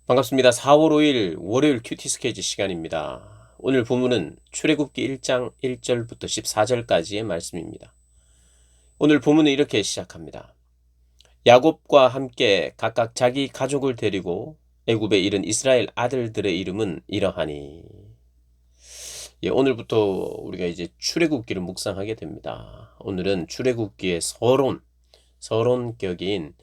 반갑습니다. 4월 5일 월요일 큐티 스케치 시간입니다. 오늘 본문은 출애굽기 1장 1절부터 14절까지의 말씀입니다. 오늘 본문은 이렇게 시작합니다. 야곱과 함께 각각 자기 가족을 데리고 애굽에 이른 이스라엘 아들들의 이름은 이러하니. 오늘부터 우리가 이제 출애굽기를 묵상하게 됩니다. 오늘은 출애굽기의 서론격인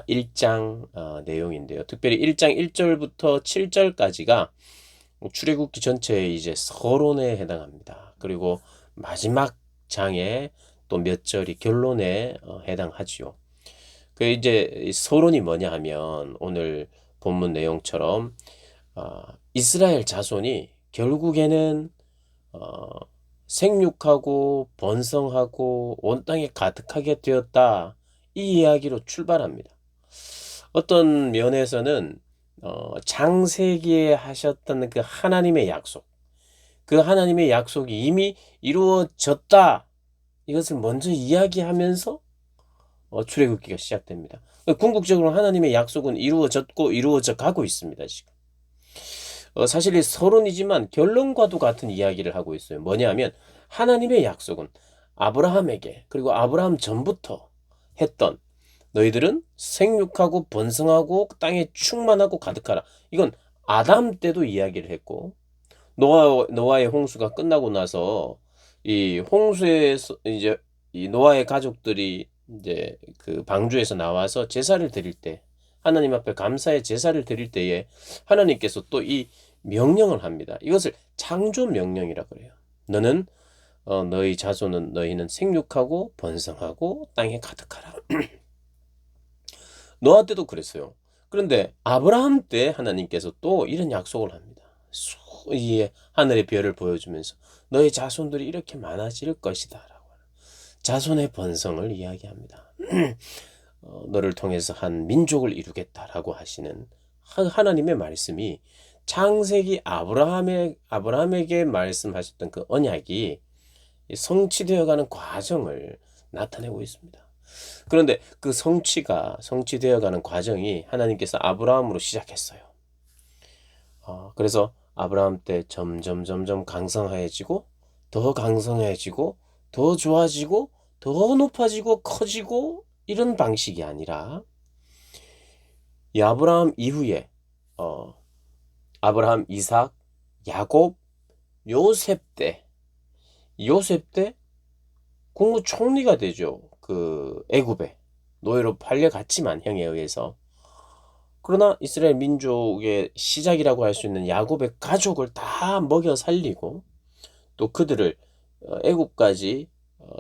1장 내용인데요. 특별히 1장 1절부터 7절까지가 출애굽기 전체의 이제 서론에 해당합니다. 그리고 마지막 장에 또 몇 절이 결론에 해당하지요. 그 이제 서론이 뭐냐 하면 오늘 본문 내용처럼 이스라엘 자손이 결국에는 어, 생육하고 번성하고 온 땅에 가득하게 되었다. 이 이야기로 출발합니다. 어떤 면에서는 창세기에 하셨던 그 하나님의 약속, 그 하나님의 약속이 이미 이루어졌다. 이것을 먼저 이야기하면서 출애굽기가 시작됩니다. 궁극적으로 하나님의 약속은 이루어졌고 이루어져 가고 있습니다, 지금. 사실 이 서론이지만 결론과도 같은 이야기를 하고 있어요. 뭐냐면 하나님의 약속은 아브라함에게 그리고 아브라함 전부터 했던 너희들은 생육하고 번성하고 땅에 충만하고 가득하라. 이건 아담 때도 이야기를 했고 노아의 홍수가 끝나고 나서 이 홍수에서 이제 이 노아의 가족들이 이제 그 방주에서 나와서 제사를 드릴 때 하나님 앞에 감사의 제사를 드릴 때에 하나님께서 또 이 명령을 합니다. 이것을 창조 명령이라 그래요. 너는 너희 자손은 너희는 생육하고 번성하고 땅에 가득하라. 노아 때도 그랬어요. 그런데 아브라함 때 하나님께서 또 이런 약속을 합니다. 이 하늘의 별을 보여주면서 너희 자손들이 이렇게 많아질 것이다 라고 하는 자손의 번성을 이야기합니다. 너를 통해서 한 민족을 이루겠다라고 하시는 하나님의 말씀이 창세기 아브라함에게 말씀하셨던 그 언약이 성취되어가는 과정을 나타내고 있습니다. 그런데 그 성취되어가는 과정이 하나님께서 아브라함으로 시작했어요. 그래서 아브라함 때 점점 강성해지고 더 강성해지고 더 좋아지고 더 높아지고 커지고 이런 방식이 아니라 이 아브라함 이후에 아브라함, 이삭, 야곱, 요셉 때 국무총리가 되죠. 그 애굽에 노예로 팔려갔지만 형에 의해서. 그러나 이스라엘 민족의 시작이라고 할 수 있는 야곱의 가족을 다 먹여 살리고 또 그들을 애굽까지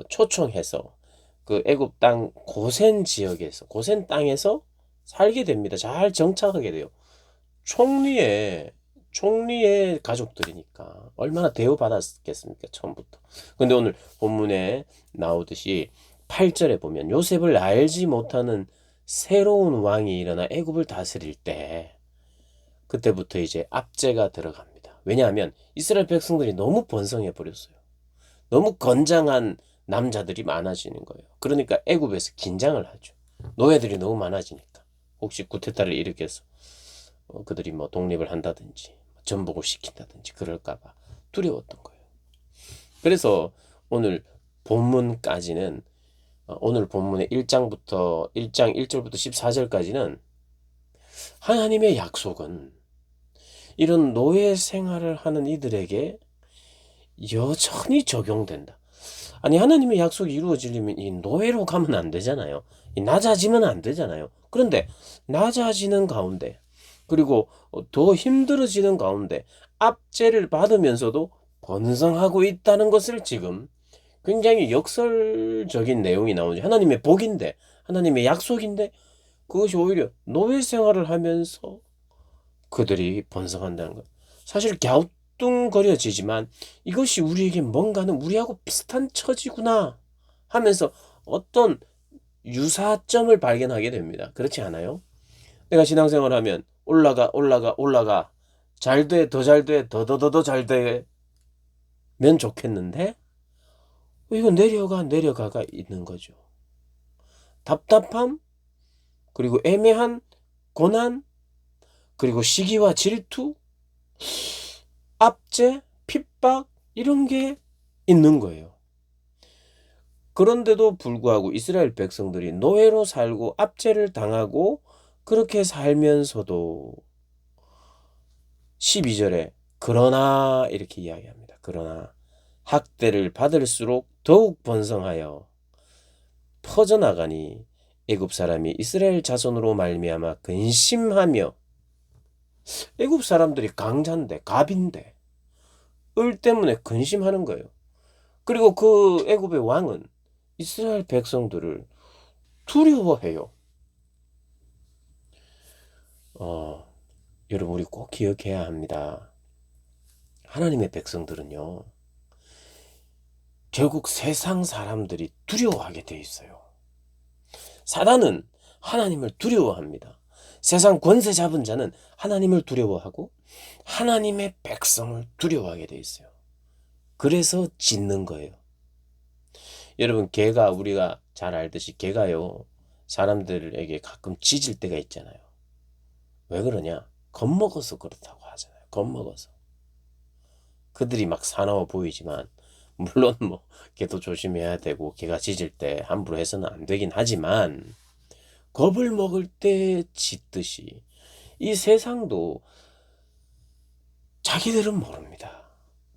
초청해서 그 애굽 땅 고센 땅에서 살게 됩니다. 잘 정착하게 돼요. 총리의 가족들이니까 얼마나 대우받았겠습니까, 처음부터. 근데 오늘 본문에 나오듯이 8절에 보면 요셉을 알지 못하는 새로운 왕이 일어나 애굽을 다스릴 때 그때부터 이제 압제가 들어갑니다. 왜냐하면 이스라엘 백성들이 너무 번성해 버렸어요. 너무 건장한 남자들이 많아지는 거예요. 그러니까 애굽에서 긴장을 하죠. 노예들이 너무 많아지니까. 혹시 쿠데타를 일으켜서 그들이 뭐 독립을 한다든지 전복을 시킨다든지 그럴까봐 두려웠던 거예요. 그래서 오늘 본문까지는 오늘 본문의 1장 1절부터 14절까지는 하나님의 약속은 이런 노예 생활을 하는 이들에게 여전히 적용된다. 아니 하나님의 약속이 이루어지려면 이 노예로 가면 안 되잖아요. 낮아지면 안 되잖아요. 그런데 낮아지는 가운데 그리고 더 힘들어지는 가운데 압제를 받으면서도 번성하고 있다는 것을 지금 굉장히 역설적인 내용이 나오죠. 하나님의 복인데 하나님의 약속인데 그것이 오히려 노예 생활을 하면서 그들이 번성한다는 것. 사실 갸우뚱거려지지만 이것이 우리에게 뭔가는 우리하고 비슷한 처지구나 하면서 어떤 유사점을 발견하게 됩니다. 그렇지 않아요? 내가 신앙생활하면 올라가 잘 돼, 더 잘 돼, 더 잘 되면 좋겠는데 이거 내려가가 있는 거죠. 답답함 그리고 애매한 고난 그리고 시기와 질투, 압제, 핍박 이런 게 있는 거예요. 그런데도 불구하고 이스라엘 백성들이 노예로 살고 압제를 당하고 그렇게 살면서도 12절에 그러나 이렇게 이야기합니다. 그러나 학대를 받을수록 더욱 번성하여 퍼져나가니 애굽 사람이 이스라엘 자손으로 말미암아 근심하며, 애굽 사람들이 강자인데 갑인데 을 때문에 근심하는 거예요. 그리고 그 애굽의 왕은 이스라엘 백성들을 두려워해요. 여러분 우리 꼭 기억해야 합니다. 하나님의 백성들은요, 결국 세상 사람들이 두려워하게 돼 있어요. 사단은 하나님을 두려워합니다. 세상 권세 잡은 자는 하나님을 두려워하고 하나님의 백성을 두려워하게 돼 있어요. 그래서 짖는 거예요. 여러분, 개가, 우리가 잘 알듯이 개가요, 사람들에게 가끔 짖을 때가 있잖아요. 왜 그러냐? 겁먹어서 그렇다고 하잖아요. 겁먹어서. 그들이 막 사나워 보이지만, 물론 뭐 개도 조심해야 되고 개가 짖을 때 함부로 해서는 안 되긴 하지만, 겁을 먹을 때 짖듯이 이 세상도 자기들은 모릅니다.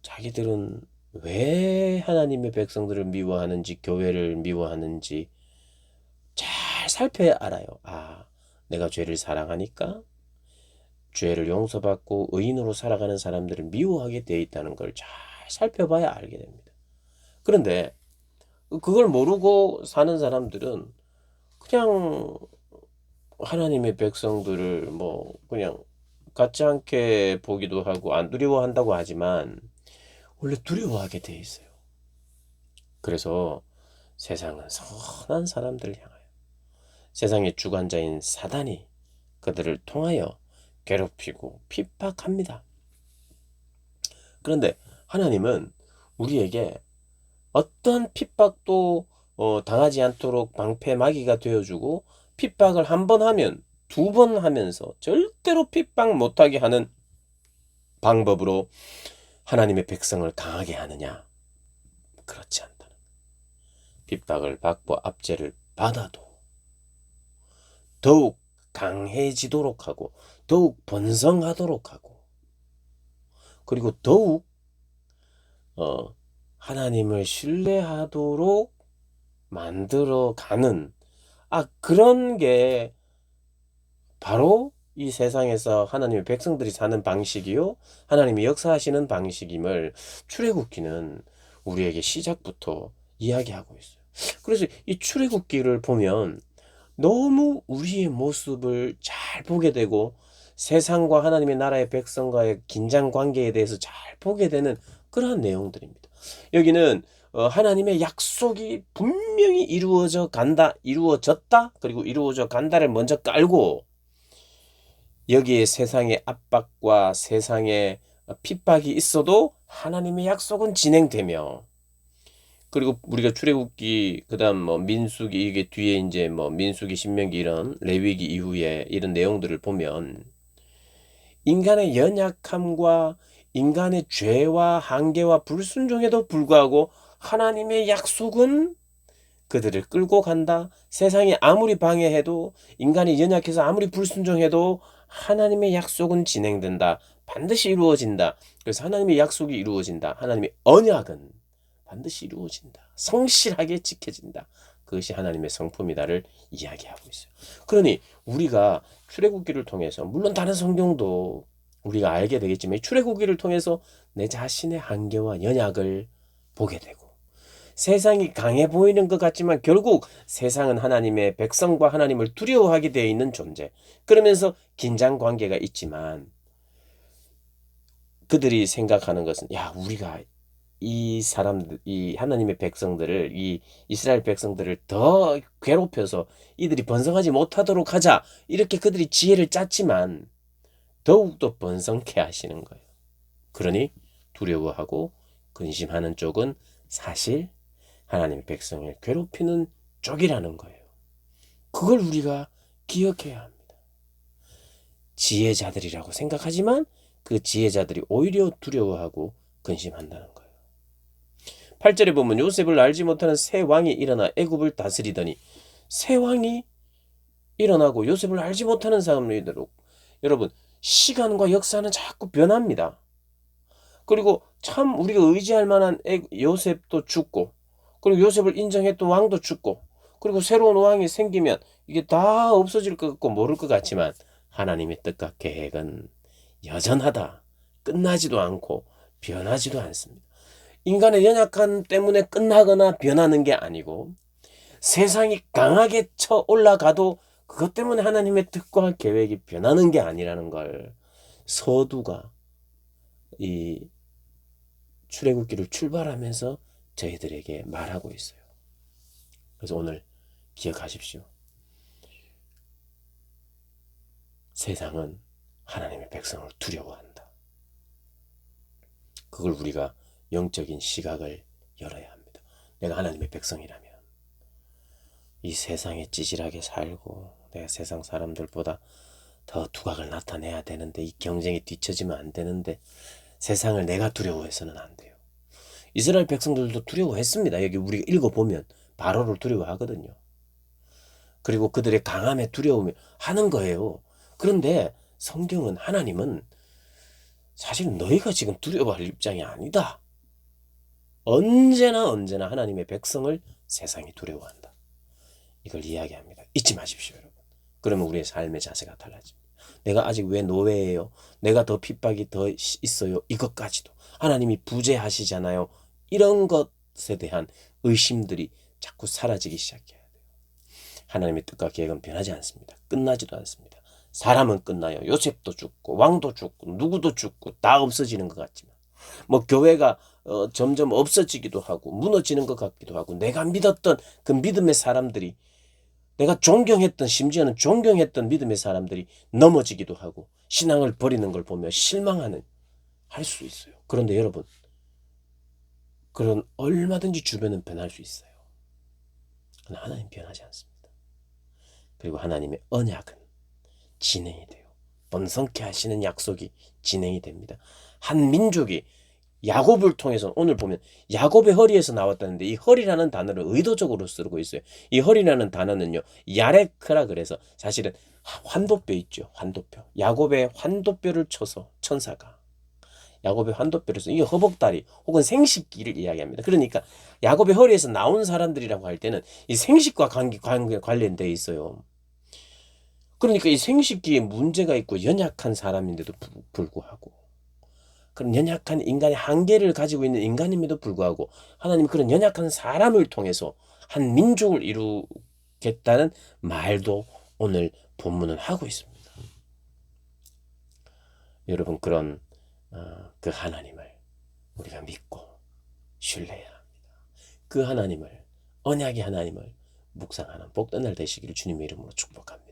자기들은 왜 하나님의 백성들을 미워하는지, 교회를 미워하는지 잘 살펴야 알아요. 아, 내가 죄를 사랑하니까 죄를 용서받고 의인으로 살아가는 사람들을 미워하게 되어 있다는 걸 잘 살펴봐야 알게 됩니다. 그런데 그걸 모르고 사는 사람들은 그냥 하나님의 백성들을 뭐 그냥 같지 않게 보기도 하고 안 두려워한다고 하지만 원래 두려워하게 돼 있어요. 그래서 세상은 선한 사람들을 향하여, 세상의 주관자인 사단이 그들을 통하여 괴롭히고 핍박합니다. 그런데 하나님은 우리에게 어떤 핍박도 당하지 않도록 방패막이가 되어주고, 핍박을 한 번 하면 두 번 하면서 절대로 핍박 못하게 하는 방법으로 하나님의 백성을 강하게 하느냐? 그렇지 않다는. 핍박을 받고 압제를 받아도 더욱 강해지도록 하고 더욱 번성하도록 하고, 그리고 더욱 하나님을 신뢰하도록 만들어가는, 그런 게 바로 이 세상에서 하나님의 백성들이 사는 방식이요, 하나님이 역사하시는 방식임을 출애굽기는 우리에게 시작부터 이야기하고 있어요. 그래서 이 출애굽기를 보면 너무 우리의 모습을 잘 보게 되고, 세상과 하나님의 나라의 백성과의 긴장 관계에 대해서 잘 보게 되는 그러한 내용들입니다. 여기는 하나님의 약속이 분명히 이루어졌다, 그리고 이루어져 간다를 먼저 깔고, 여기에 세상의 압박과 세상의 핍박이 있어도 하나님의 약속은 진행되며, 그리고 우리가 출애굽기, 그다음 뭐 민수기, 이게 뒤에 이제 뭐 민수기, 신명기 이런 레위기 이후에 이런 내용들을 보면 인간의 연약함과 인간의 죄와 한계와 불순종에도 불구하고 하나님의 약속은 그들을 끌고 간다. 세상이 아무리 방해해도, 인간이 연약해서 아무리 불순종해도 하나님의 약속은 진행된다. 반드시 이루어진다. 그래서 하나님의 약속이 이루어진다. 하나님의 언약은 반드시 이루어진다. 성실하게 지켜진다. 그것이 하나님의 성품이다를 이야기하고 있어요. 그러니 우리가 출애굽기를 통해서, 물론 다른 성경도 우리가 알게 되겠지만, 출애굽기를 통해서 내 자신의 한계와 연약을 보게 되고, 세상이 강해 보이는 것 같지만 결국 세상은 하나님의 백성과 하나님을 두려워하게 되어 있는 존재. 그러면서 긴장 관계가 있지만 그들이 생각하는 것은, 야, 우리가 이 사람들, 이 하나님의 백성들을, 이 이스라엘 백성들을 더 괴롭혀서 이들이 번성하지 못하도록 하자, 이렇게 그들이 지혜를 짰지만 더욱더 번성케 하시는 거예요. 그러니 두려워하고 근심하는 쪽은 사실 하나님의 백성을 괴롭히는 쪽이라는 거예요. 그걸 우리가 기억해야 합니다. 지혜자들이라고 생각하지만 그 지혜자들이 오히려 두려워하고 근심한다는 거예요. 8절에 보면 요셉을 알지 못하는 새 왕이 일어나 애굽을 다스리더니, 새 왕이 일어나고 요셉을 알지 못하는 사람들로, 여러분 시간과 역사는 자꾸 변합니다. 그리고 참 우리가 의지할 만한 요셉도 죽고, 그리고 요셉을 인정했던 왕도 죽고, 그리고 새로운 왕이 생기면 이게 다 없어질 것 같고 모를 것 같지만 하나님의 뜻과 계획은 여전하다. 끝나지도 않고 변하지도 않습니다. 인간의 연약함 때문에 끝나거나 변하는 게 아니고, 세상이 강하게 쳐 올라가도 그것 때문에 하나님의 뜻과 계획이 변하는 게 아니라는 걸 서두가 이 출애굽기를 출발하면서 저희들에게 말하고 있어요. 그래서 오늘 기억하십시오. 세상은 하나님의 백성을 두려워한다. 그걸 우리가 영적인 시각을 열어야 합니다. 내가 하나님의 백성이라면 이 세상에 찌질하게 살고 내가 세상 사람들보다 더 두각을 나타내야 되는데, 이 경쟁에 뒤처지면 안 되는데, 세상을 내가 두려워해서는 안 돼요. 이스라엘 백성들도 두려워했습니다. 여기 우리가 읽어보면 바로를 두려워하거든요. 그리고 그들의 강함에 두려움을 하는 거예요. 그런데 성경은, 하나님은 사실은 너희가 지금 두려워할 입장이 아니다. 언제나 하나님의 백성을 세상이 두려워한다. 이걸 이야기합니다. 잊지 마십시오, 여러분. 그러면 우리의 삶의 자세가 달라집니다. 내가 아직 왜 노예예요? 내가 더 핍박이 더 있어요? 이것까지도. 하나님이 부재하시잖아요. 이런 것에 대한 의심들이 자꾸 사라지기 시작해야 돼요. 하나님의 뜻과 계획은 변하지 않습니다. 끝나지도 않습니다. 사람은 끝나요. 요셉도 죽고 왕도 죽고 누구도 죽고 다 없어지는 것 같지만, 뭐 교회가 점점 없어지기도 하고 무너지는 것 같기도 하고, 내가 믿었던 그 믿음의 사람들이, 내가 존경했던, 심지어는 존경했던 믿음의 사람들이 넘어지기도 하고 신앙을 버리는 걸 보며 실망하는, 할 수 있어요. 그런데 여러분, 그런 얼마든지 주변은 변할 수 있어요. 그러나 하나님 변하지 않습니다. 그리고 하나님의 언약은 진행이 돼요. 번성케 하시는 약속이 진행이 됩니다. 한 민족이 야곱을 통해서, 오늘 보면 야곱의 허리에서 나왔다는데 이 허리라는 단어를 의도적으로 쓰고 있어요. 이 허리라는 단어는요, 야레크라 그래서 사실은 환도뼈 있죠. 환도뼈. 야곱의 환도뼈를 쳐서 천사가 야곱의 환도뼈를 써. 이게 허벅다리 혹은 생식기를 이야기합니다. 그러니까 야곱의 허리에서 나온 사람들이라고 할 때는 이 생식과 관련되어 있어요. 그러니까 이 생식기에 문제가 있고 연약한 사람인데도 불구하고, 그런 연약한 인간의 한계를 가지고 있는 인간임에도 불구하고 하나님이 그런 연약한 사람을 통해서 한 민족을 이루겠다는 말도 오늘 본문은 하고 있습니다. 여러분, 그런 그 하나님을 우리가 믿고 신뢰해야 합니다. 그 하나님을, 언약의 하나님을 묵상하는 복된 날 되시기를 주님의 이름으로 축복합니다.